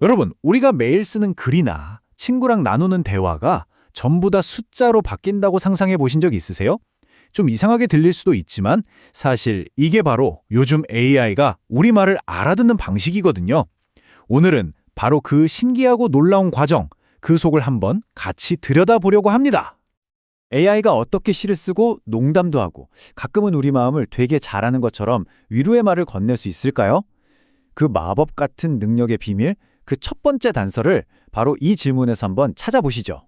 여러분, 우리가 매일 쓰는 글이나 친구랑 나누는 대화가 전부 다 숫자로 바뀐다고 상상해 보신 적 있으세요? 좀 이상하게 들릴 수도 있지만 사실 이게 바로 요즘 AI가 우리말을 알아듣는 방식이거든요. 오늘은 바로 그 신기하고 놀라운 과정, 그 속을 한번 같이 들여다보려고 합니다. AI가 어떻게 시를 쓰고 농담도 하고 가끔은 우리 마음을 되게 잘하는 것처럼 위로의 말을 건넬 수 있을까요? 그 마법 같은 능력의 비밀, 그 첫 번째 단서를 바로 이 질문에서 한번 찾아보시죠.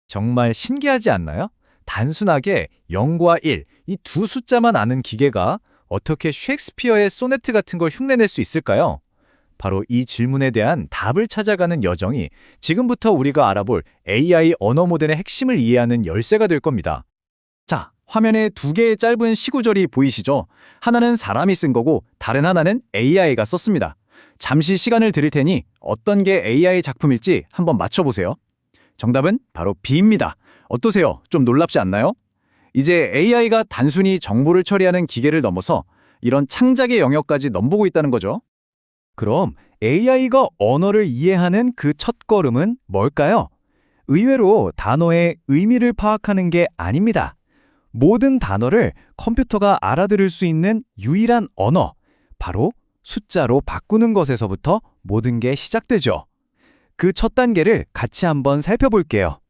정말 신기하지 않나요? 단순하게 0과 1, 이 두 숫자만 아는 기계가 어떻게 셰익스피어의 소네트 같은 걸 흉내낼 수 있을까요? 바로 이 질문에 대한 답을 찾아가는 여정이 지금부터 우리가 알아볼 AI 언어 모델의 핵심을 이해하는 열쇠가 될 겁니다. 자, 화면에 두 개의 짧은 시구절이 보이시죠? 하나는 사람이 쓴 거고 다른 하나는 AI가 썼습니다. 잠시 시간을 드릴 테니 어떤 게 AI 작품일지 한번 맞춰보세요. 정답은 바로 B입니다. 어떠세요? 좀 놀랍지 않나요? 이제 AI가 단순히 정보를 처리하는 기계를 넘어서 이런 창작의 영역까지 넘보고 있다는 거죠. 그럼 AI가 언어를 이해하는 그 첫걸음은 뭘까요? 의외로 단어의 의미를 파악하는 게 아닙니다. 모든 단어를 컴퓨터가 알아들을 수 있는 유일한 언어, 바로 숫자로 바꾸는 것에서부터 모든 게 시작되죠. 그 첫 단계를 같이 한번 살펴볼게요.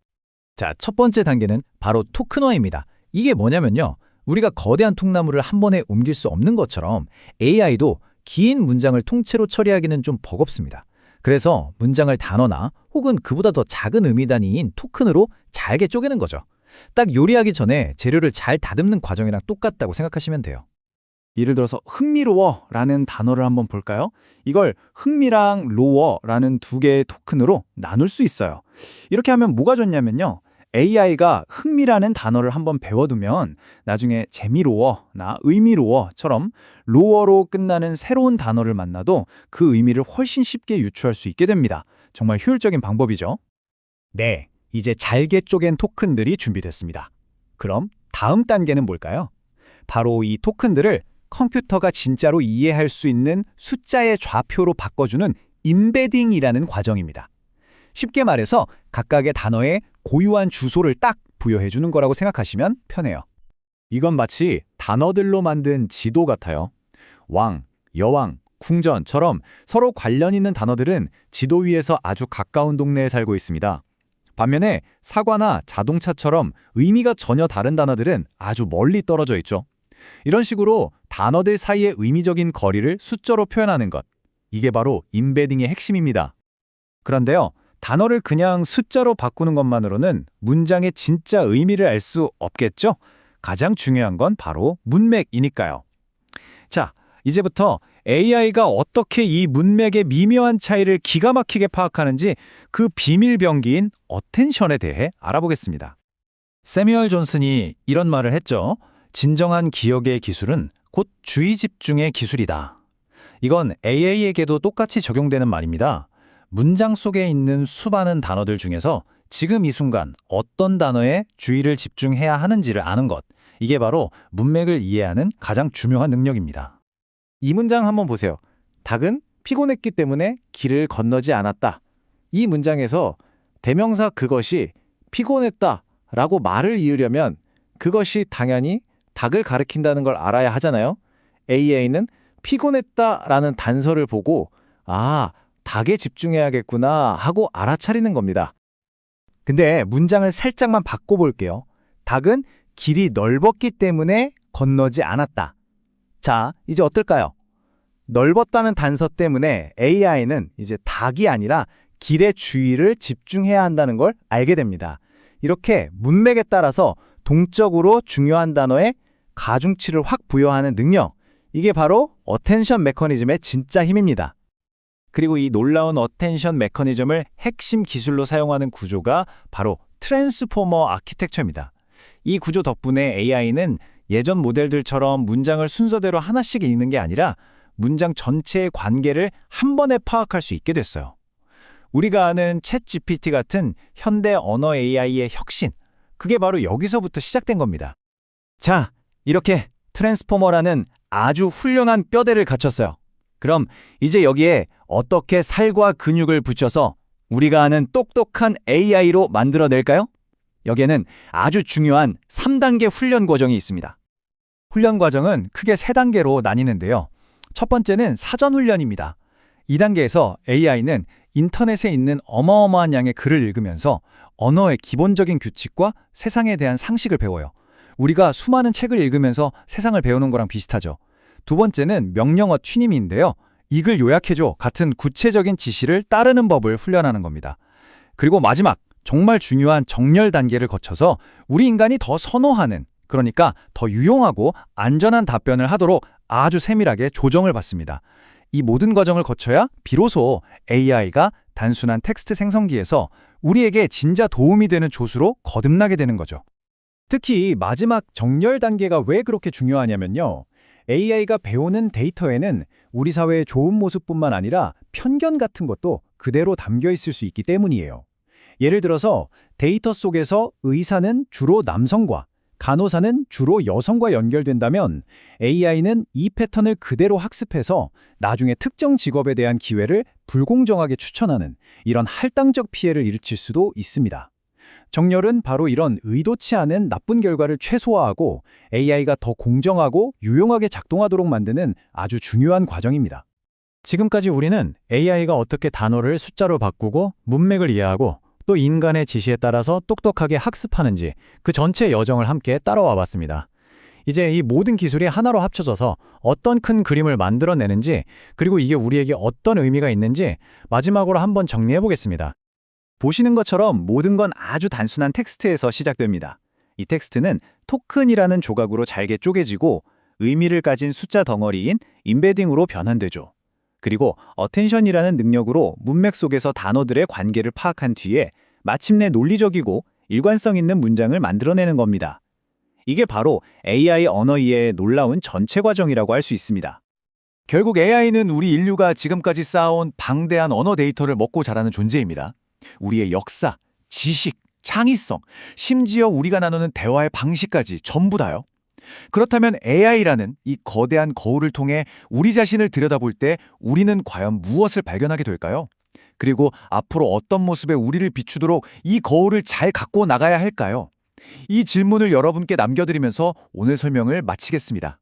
자, 첫 번째 단계는 바로 토큰화입니다. 이게 뭐냐면요. 우리가 거대한 통나무를 한 번에 옮길 수 없는 것처럼 AI도 긴 문장을 통째로 처리하기는 좀 버겁습니다. 그래서 문장을 단어나 혹은 그보다 더 작은 의미 단위인 토큰으로 잘게 쪼개는 거죠. 딱 요리하기 전에 재료를 잘 다듬는 과정이랑 똑같다고 생각하시면 돼요. 예를 들어서 흥미로워라는 단어를 한번 볼까요? 이걸 흥미랑 로워라는 두 개의 토큰으로 나눌 수 있어요. 이렇게 하면 뭐가 좋냐면요. AI가 흥미라는 단어를 한번 배워두면 나중에 재미로워나 의미로워처럼 로어로 끝나는 새로운 단어를 만나도 그 의미를 훨씬 쉽게 유추할 수 있게 됩니다. 정말 효율적인 방법이죠. 네, 이제 잘게 쪼갠 토큰들이 준비됐습니다. 그럼 다음 단계는 뭘까요? 바로 이 토큰들을 컴퓨터가 진짜로 이해할 수 있는 숫자의 좌표로 바꿔주는 임베딩이라는 과정입니다. 쉽게 말해서 각각의 단어에 고유한 주소를 딱 부여해주는 거라고 생각하시면 편해요. 이건 마치 단어들로 만든 지도 같아요. 왕, 여왕, 궁전처럼 서로 관련 있는 단어들은 지도 위에서 아주 가까운 동네에 살고 있습니다. 반면에 사과나 자동차처럼 의미가 전혀 다른 단어들은 아주 멀리 떨어져 있죠. 이런 식으로 단어들 사이의 의미적인 거리를 숫자로 표현하는 것. 이게 바로 임베딩의 핵심입니다. 그런데요, 단어를 그냥 숫자로 바꾸는 것만으로는 문장의 진짜 의미를 알 수 없겠죠? 가장 중요한 건 바로 문맥이니까요. 자, 이제부터 AI가 어떻게 이 문맥의 미묘한 차이를 기가 막히게 파악하는지 그 비밀 병기인 어텐션에 대해 알아보겠습니다. 세뮤얼 존슨이 이런 말을 했죠. 진정한 기억의 기술은 곧 주의 집중의 기술이다. 이건 AI에게도 똑같이 적용되는 말입니다. 문장 속에 있는 수많은 단어들 중에서 지금 이 순간 어떤 단어에 주의를 집중해야 하는지를 아는 것. 이게 바로 문맥을 이해하는 가장 중요한 능력입니다. 이 문장 한번 보세요. 닭은 피곤했기 때문에 길을 건너지 않았다. 이 문장에서 대명사 그것이 피곤했다 라고 말을 이으려면 그것이 당연히 닭을 가리킨다는 걸 알아야 하잖아요. AI는 피곤했다라는 단서를 보고 아, 닭에 집중해야겠구나 하고 알아차리는 겁니다. 근데 문장을 살짝만 바꿔볼게요. 닭은 길이 넓었기 때문에 건너지 않았다. 자, 이제 어떨까요? 넓었다는 단서 때문에 AI는 이제 닭이 아니라 길의 주의를 집중해야 한다는 걸 알게 됩니다. 이렇게 문맥에 따라서 동적으로 중요한 단어에 가중치를 확 부여하는 능력, 이게 바로 어텐션 메커니즘의 진짜 힘입니다. 그리고 이 놀라운 어텐션 메커니즘을 핵심 기술로 사용하는 구조가 바로 트랜스포머 아키텍처입니다. 이 구조 덕분에 AI는 예전 모델들처럼 문장을 순서대로 하나씩 읽는 게 아니라 문장 전체의 관계를 한 번에 파악할 수 있게 됐어요. 우리가 아는 챗 GPT 같은 현대 언어 AI의 혁신, 그게 바로 여기서부터 시작된 겁니다. 자, 이렇게 트랜스포머라는 아주 훌륭한 뼈대를 갖췄어요. 그럼 이제 여기에 어떻게 살과 근육을 붙여서 우리가 아는 똑똑한 AI로 만들어낼까요? 여기에는 아주 중요한 3단계 훈련 과정이 있습니다. 훈련 과정은 크게 3단계로 나뉘는데요. 첫 번째는 사전 훈련입니다. 2단계에서 AI는 인터넷에 있는 어마어마한 양의 글을 읽으면서 언어의 기본적인 규칙과 세상에 대한 상식을 배워요. 우리가 수많은 책을 읽으면서 세상을 배우는 거랑 비슷하죠. 두 번째는 명령어 튜닝인데요. 이 글 요약해줘 같은 구체적인 지시를 따르는 법을 훈련하는 겁니다. 그리고 마지막, 정말 중요한 정렬 단계를 거쳐서 우리 인간이 더 선호하는, 그러니까 더 유용하고 안전한 답변을 하도록 아주 세밀하게 조정을 받습니다. 이 모든 과정을 거쳐야 비로소 AI가 단순한 텍스트 생성기에서 우리에게 진짜 도움이 되는 조수로 거듭나게 되는 거죠. 특히 마지막 정렬 단계가 왜 그렇게 중요하냐면요. AI가 배우는 데이터에는 우리 사회의 좋은 모습뿐만 아니라 편견 같은 것도 그대로 담겨 있을 수 있기 때문이에요. 예를 들어서 데이터 속에서 의사는 주로 남성과 간호사는 주로 여성과 연결된다면 AI는 이 패턴을 그대로 학습해서 나중에 특정 직업에 대한 기회를 불공정하게 추천하는 이런 할당적 피해를 일으킬 수도 있습니다. 정렬은 바로 이런 의도치 않은 나쁜 결과를 최소화하고 AI가 더 공정하고 유용하게 작동하도록 만드는 아주 중요한 과정입니다. 지금까지 우리는 AI가 어떻게 단어를 숫자로 바꾸고 문맥을 이해하고 또 인간의 지시에 따라서 똑똑하게 학습하는지 그 전체 여정을 함께 따라와 봤습니다. 이제 이 모든 기술이 하나로 합쳐져서 어떤 큰 그림을 만들어내는지, 그리고 이게 우리에게 어떤 의미가 있는지 마지막으로 한번 정리해 보겠습니다. 보시는 것처럼 모든 건 아주 단순한 텍스트에서 시작됩니다. 이 텍스트는 토큰이라는 조각으로 잘게 쪼개지고 의미를 가진 숫자 덩어리인 임베딩으로 변환되죠. 그리고 어텐션이라는 능력으로 문맥 속에서 단어들의 관계를 파악한 뒤에 마침내 논리적이고 일관성 있는 문장을 만들어내는 겁니다. 이게 바로 AI 언어 이해의 놀라운 전체 과정이라고 할 수 있습니다. 결국 AI는 우리 인류가 지금까지 쌓아온 방대한 언어 데이터를 먹고 자라는 존재입니다. 우리의 역사, 지식, 창의성, 심지어 우리가 나누는 대화의 방식까지 전부 다요. 그렇다면 AI라는 이 거대한 거울을 통해 우리 자신을 들여다볼 때 우리는 과연 무엇을 발견하게 될까요? 그리고 앞으로 어떤 모습의 우리를 비추도록 이 거울을 잘 갖고 나가야 할까요? 이 질문을 여러분께 남겨드리면서 오늘 설명을 마치겠습니다.